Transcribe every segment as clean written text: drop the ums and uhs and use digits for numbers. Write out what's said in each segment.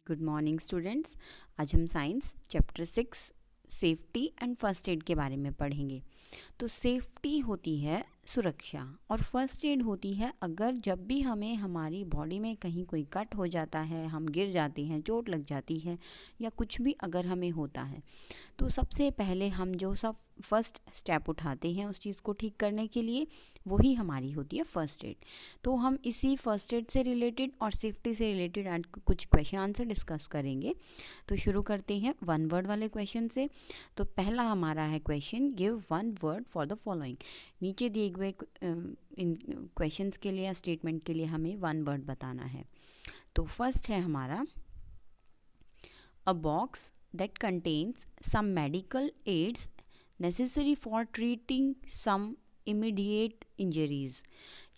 Good morning students. आज हम science chapter 6 safety and first aid के बारे में पढ़ेंगे। तो सेफ्टी होती है सुरक्षा और फर्स्ट एड होती है अगर जब भी हमें हमारी बॉडी में कहीं कोई कट हो जाता है, हम गिर जाते हैं, चोट लग जाती है या कुछ भी अगर हमें होता है तो सबसे पहले हम जो सब फर्स्ट स्टेप उठाते हैं उस चीज़ को ठीक करने के लिए वही हमारी होती है फर्स्ट एड। तो हम इसी फर्स्ट एड से रिलेटेड और सेफ्टी से रिलेटेड आज कुछ क्वेश्चन आंसर डिस्कस करेंगे। तो शुरू करते हैं वन वर्ड वाले क्वेश्चन से। तो पहला हमारा है question, give one word for the following. नीचे दिए हुए इन क्वेश्चंस के लिए या स्टेटमेंट के लिए हमें वन वर्ड बताना है। तो फर्स्ट है हमारा अ box that contains some medical aids necessary for treating some immediate injuries।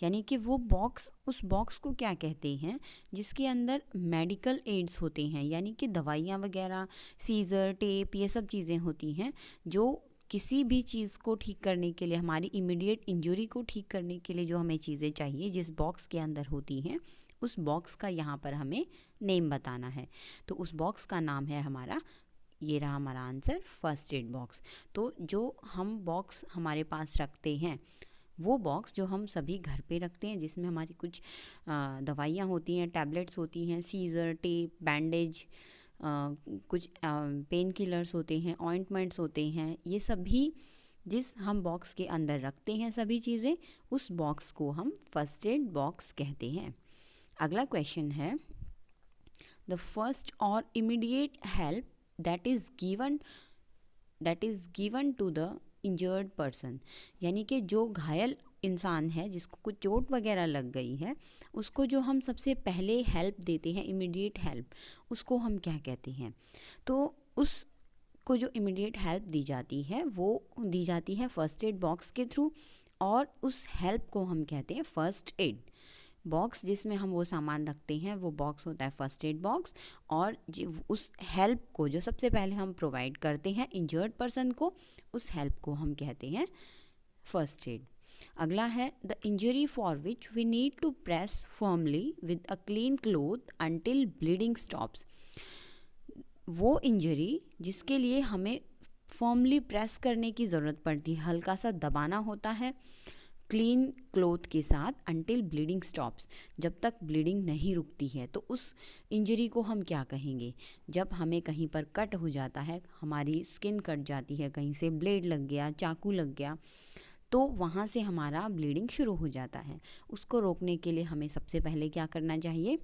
यानी कि वो बॉक्स, उस बॉक्स को क्या कहते हैं जिसके अंदर मेडिकल एड्स होते हैं, यानी कि दवाइयाँ वगैरह, सीज़र, टेप, ये सब चीज़ें होती हैं जो किसी भी चीज़ को ठीक करने के लिए, हमारी इमीडिएट इंजरी को ठीक करने के लिए जो हमें चीज़ें चाहिए जिस बॉक्स के अंदर होती हैं, उस बॉक्स का यहाँ पर हमें नेम बताना है। तो उस बॉक्स का नाम है हमारा, ये रहा हमारा आंसर, फर्स्ट एड बॉक्स। तो जो हम बॉक्स हमारे पास रखते हैं, वो बॉक्स जो हम सभी घर पे रखते हैं जिसमें हमारी कुछ दवाइयाँ होती हैं, टैबलेट्स होती हैं, सीज़र, टेप, बैंडेज, कुछ पेन किलर्स होते हैं, ऑइंटमेंट्स होते हैं, ये सभी जिस हम बॉक्स के अंदर रखते हैं सभी चीज़ें, उस बॉक्स को हम फर्स्ट एड बॉक्स कहते हैं। अगला क्वेश्चन है, द फर्स्ट और immediate help that is given to the injured person। यानी कि जो घायल इंसान है, जिसको कुछ चोट वगैरह लग गई है, उसको जो हम सबसे पहले हेल्प देते हैं, इमीडिएट हेल्प, उसको हम क्या कहते हैं? तो उसको जो इमीडिएट हेल्प दी जाती है वो दी जाती है फर्स्ट एड बॉक्स के थ्रू, और उस हेल्प को हम कहते हैं फर्स्ट एड बॉक्स। जिसमें हम वो सामान रखते हैं वो बॉक्स होता है फर्स्ट एड बॉक्स, और उस हेल्प को जो सबसे पहले हम प्रोवाइड करते हैं इंजर्ड पर्सन को, उस हेल्प को हम कहते हैं फर्स्ट एड। अगला है, the injury for which we need to press firmly with a clean cloth until bleeding stops. वो इंजरी जिसके लिए हमें फर्मली प्रेस करने की ज़रूरत पड़ती है, हल्का सा दबाना होता है क्लीन क्लोथ के साथ, अंटिल ब्लीडिंग स्टॉप्स, जब तक ब्लीडिंग नहीं रुकती है। तो उस इंजरी को हम क्या कहेंगे? जब हमें कहीं पर कट हो जाता है, हमारी स्किन कट जाती है, कहीं से ब्लेड लग गया, चाकू लग गया, तो वहाँ से हमारा ब्लीडिंग शुरू हो जाता है। उसको रोकने के लिए हमें सबसे पहले क्या करना चाहिए?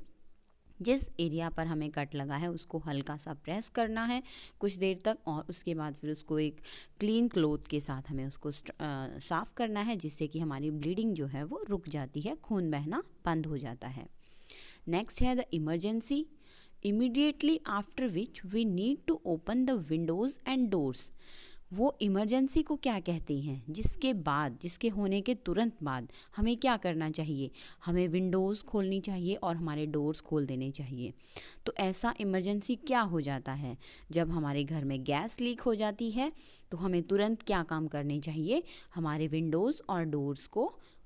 जिस एरिया पर हमें कट लगा है उसको हल्का सा प्रेस करना है कुछ देर तक, और उसके बाद फिर उसको एक क्लीन क्लोथ के साथ हमें उसको साफ़ करना है, जिससे कि हमारी ब्लीडिंग जो है वो रुक जाती है, खून बहना बंद हो जाता है। नेक्स्ट है the emergency, immediately after which we need to open the windows and doors. वो इमरजेंसी को क्या कहते हैं? जिसके बाद, जिसके होने के तुरंत बाद हमें क्या करना चाहिए? हमें विंडोज़ खोलनी चाहिए और हमारे डोर्स खोल देने चाहिए। तो ऐसा इमरजेंसी क्या हो जाता है? जब हमारे घर में गैस लीक हो जाती है तो हमें तुरंत क्या काम करने चाहिए? हमारे विंडोज़ और डोर्स को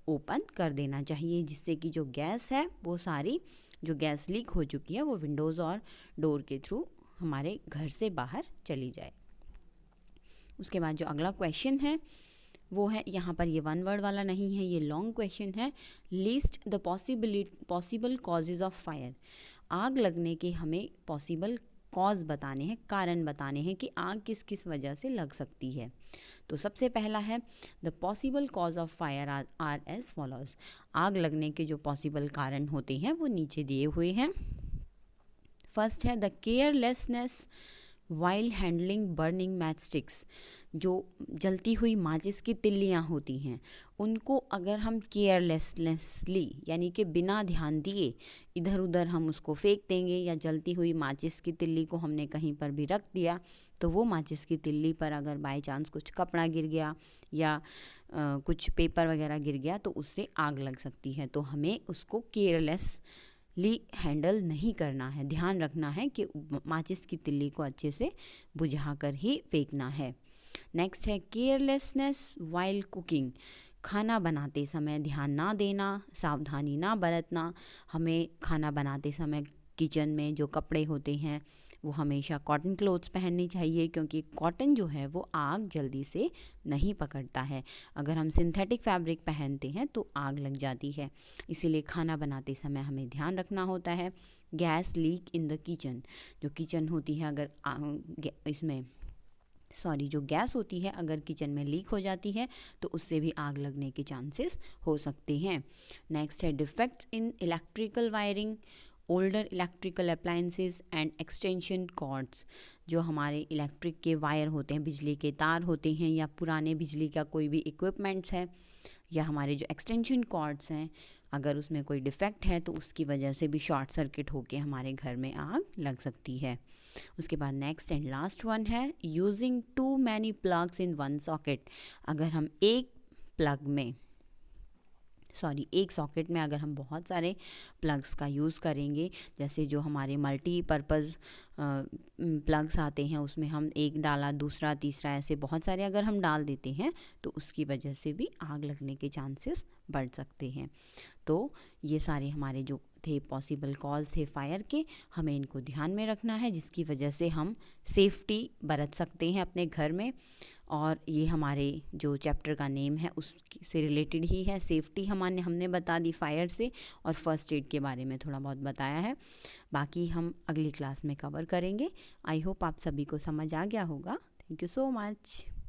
ओपन कर देना चाहिए, जिससे कि जो गैस है वो सारी, जो गैस लीक हो चुकी है, वो विंडोज़ और डोर के थ्रू हमारे घर से बाहर चली जाए। उसके बाद जो अगला क्वेश्चन है वो है, यहाँ पर ये वन वर्ड वाला नहीं है, ये लॉन्ग क्वेश्चन है, list the possible causes of fire. आग लगने के हमें पॉसिबल कॉज बताने हैं, कारण बताने हैं कि आग किस किस वजह से लग सकती है। तो सबसे पहला है, the possible cause of fire are as follows. आग लगने के जो पॉसिबल कारण होते हैं वो नीचे दिए हुए हैं। फर्स्ट है the carelessness while handling burning match sticks. जो जलती हुई माचिस की तिल्लियाँ होती हैं, उनको अगर हम केयरलेसली, यानी कि बिना ध्यान दिए इधर उधर हम उसको फेंक देंगे, या जलती हुई माचिस की तिल्ली को हमने कहीं पर भी रख दिया, तो वो माचिस की तिल्ली पर अगर बाय चांस कुछ कपड़ा गिर गया या कुछ पेपर वगैरह गिर गया तो उससे आग लग सकती है। तो हमें उसको केयरलेसली हैंडल नहीं करना है, ध्यान रखना है कि माचिस की तिल्ली को अच्छे से बुझा कर ही फेंकना है। नेक्स्ट है केयरलेसनेस वाइल कुकिंग। खाना बनाते समय ध्यान ना देना, सावधानी ना बरतना। हमें खाना बनाते समय किचन में जो कपड़े होते हैं वो हमेशा कॉटन क्लोथ्स पहननी चाहिए, क्योंकि कॉटन जो है वो आग जल्दी से नहीं पकड़ता है। अगर हम सिंथेटिक फैब्रिक पहनते हैं तो आग लग जाती है, इसीलिए खाना बनाते समय हमें ध्यान रखना होता है। Gas leak in the kitchen, जो किचन होती है अगर जो गैस होती है अगर किचन में लीक हो जाती है तो उससे भी आग लगने के चांसेस हो सकते हैं। नेक्स्ट है defects in electrical wiring, older electrical appliances and extension cords. जो हमारे इलेक्ट्रिक के वायर होते हैं, बिजली के तार होते हैं, या पुराने बिजली का कोई भी इक्विपमेंट्स है, या हमारे जो एक्सटेंशन कॉर्ड्स हैं, अगर उसमें कोई डिफेक्ट है तो उसकी वजह से भी शॉर्ट सर्किट होके हमारे घर में आग लग सकती है। उसके बाद नेक्स्ट एंड लास्ट वन है using too many plugs in one socket. अगर हम एक सॉकेट में अगर हम बहुत सारे प्लग्स का यूज़ करेंगे, जैसे जो हमारे मल्टीपर्पज़ प्लग्स आते हैं उसमें हम एक डाला, दूसरा, तीसरा, ऐसे बहुत सारे अगर हम डाल देते हैं तो उसकी वजह से भी आग लगने के चांसेस बढ़ सकते हैं। तो ये सारे हमारे जो थे पॉसिबल कॉज थे फायर के, हमें इनको ध्यान में रखना है, जिसकी वजह से हम सेफ्टी बरत सकते हैं अपने घर में। और ये हमारे जो चैप्टर का नेम है उससे रिलेटेड ही है, सेफ्टी हमने बता दी फायर से, और फर्स्ट एड के बारे में थोड़ा बहुत बताया है। बाकी हम अगली क्लास में कवर करेंगे। आई होप आप सभी को समझ आ गया होगा। Thank you so much.